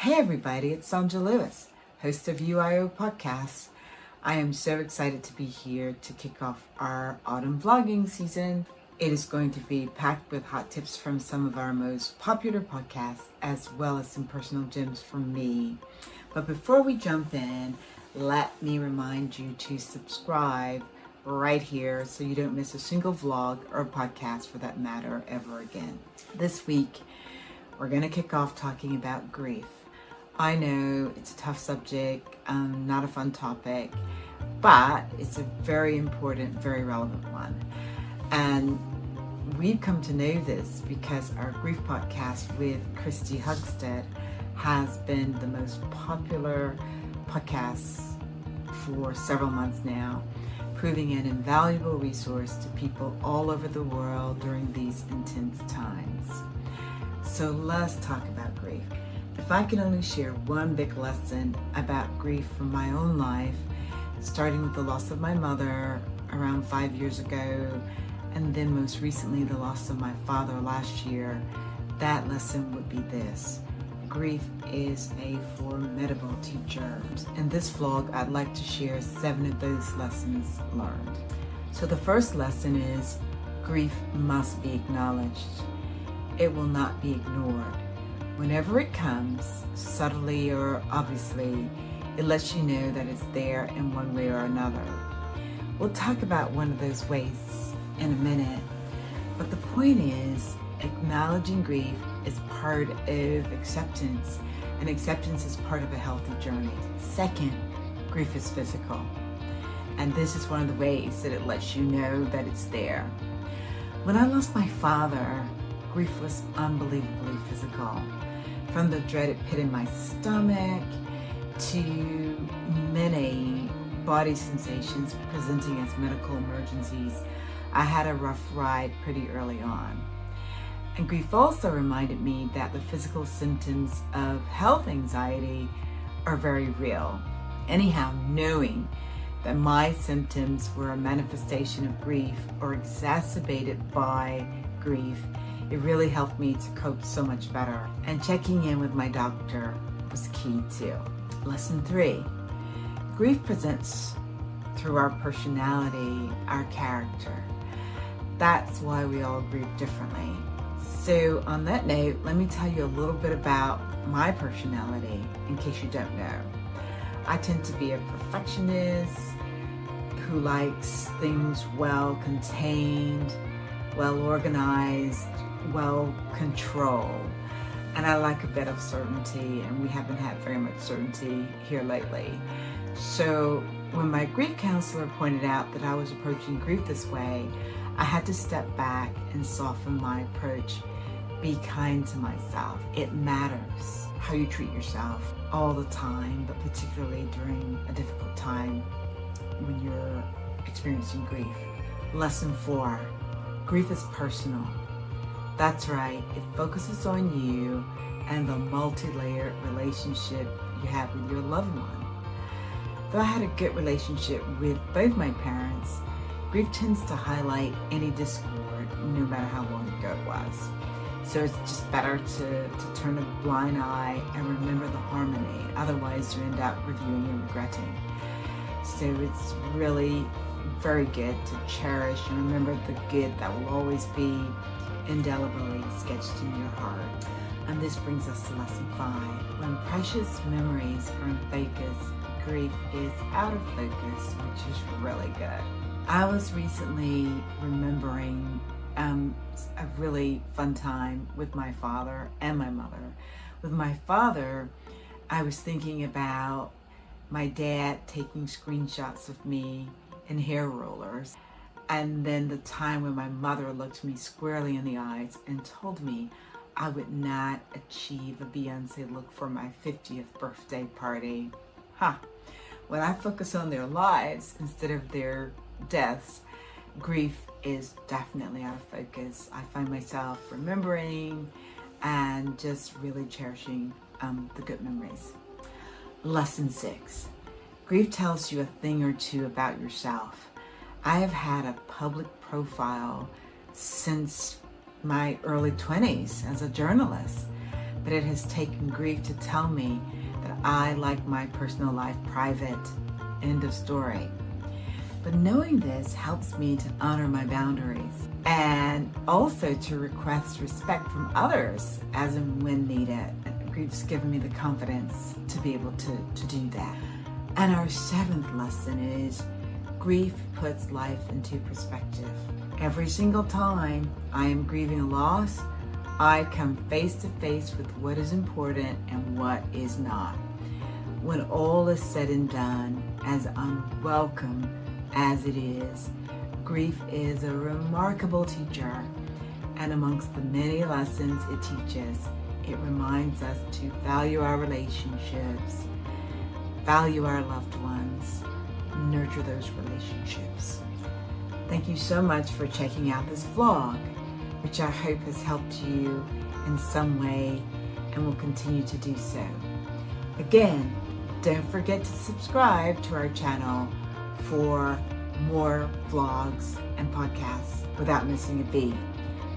Hey everybody, it's Sonja Lewis, host of UIO Podcasts. I am so excited to be here to kick off our autumn vlogging season. It is going to be packed with hot tips from some of our most popular podcasts, as well as some personal gems from me. But before we jump in, let me remind you to subscribe right here so you don't miss a single vlog or podcast for that matter ever again. This week, we're going to kick off talking about grief. I know it's a tough subject, not a fun topic, but it's a very important, very relevant one. And we've come to know this because our grief podcast with Christy Hugstead has been the most popular podcast for several months now, proving an invaluable resource to people all over the world during these intense times. So let's talk about grief. If I can only share one big lesson about grief from my own life, starting with the loss of my mother around 5 years ago, and then most recently the loss of my father last year, that lesson would be this: grief is a formidable teacher. In this vlog, I'd like to share 7 of those lessons learned. So the first lesson is grief must be acknowledged. It will not be ignored. Whenever it comes, subtly or obviously, it lets you know that it's there in one way or another. We'll talk about one of those ways in a minute, but the point is, acknowledging grief is part of acceptance, and acceptance is part of a healthy journey. Second, grief is physical, and this is one of the ways that it lets you know that it's there. When I lost my father, grief was unbelievably physical. From the dreaded pit in my stomach to many body sensations presenting as medical emergencies, I had a rough ride pretty early on. And grief also reminded me that the physical symptoms of health anxiety are very real. Anyhow, knowing that my symptoms were a manifestation of grief or exacerbated by grief, it really helped me to cope so much better. And checking in with my doctor was key too. Lesson 3, grief presents through our personality, our character. That's why we all grieve differently. So on that note, let me tell you a little bit about my personality in case you don't know. I tend to be a perfectionist who likes things well contained, well organized, well controlled, and I like a bit of certainty, and we haven't had very much certainty here lately. So when my grief counselor pointed out that I was approaching grief this way, I had to step back and soften my approach. Be kind to myself. It matters how you treat yourself all the time, but particularly during a difficult time when you're experiencing grief. Lesson 4, grief is personal. That's right, it focuses on you and the multi-layered relationship you have with your loved one. Though I had a good relationship with both my parents, grief tends to highlight any discord, no matter how long ago it was. So it's just better to turn a blind eye and remember the harmony, otherwise you end up reviewing and regretting. So it's really very good to cherish and remember the good that will always be indelibly sketched in your heart. And this brings us to lesson 5. When precious memories are in focus, grief is out of focus, which is really good. I was recently remembering a really fun time with my father and my mother. With my father, I was thinking about my dad taking screenshots of me in hair rollers. And then the time when my mother looked me squarely in the eyes and told me I would not achieve a Beyonce look for my 50th birthday party. When I focus on their lives instead of their deaths, grief is definitely out of focus. I find myself remembering and just really cherishing the good memories. Lesson 6, grief tells you a thing or two about yourself. I have had a public profile since my early 20s as a journalist. but it has taken grief to tell me that I like my personal life private. End of story. But knowing this helps me to honor my boundaries and also to request respect from others as and when needed. Grief's given me the confidence to be able to do that. And our seventh lesson is grief puts life into perspective. Every single time I am grieving a loss, I come face to face with what is important and what is not. When all is said and done, as unwelcome as it is, grief is a remarkable teacher. And amongst the many lessons it teaches, it reminds us to value our relationships, value our loved ones, nurture those relationships. Thank you so much for checking out this vlog, which I hope has helped you in some way and will continue to do so. Again, don't forget to subscribe to our channel for more vlogs and podcasts without missing a beat.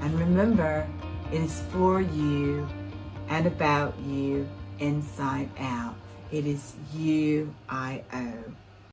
And remember, it is for you and about you, inside out. It is you I owe.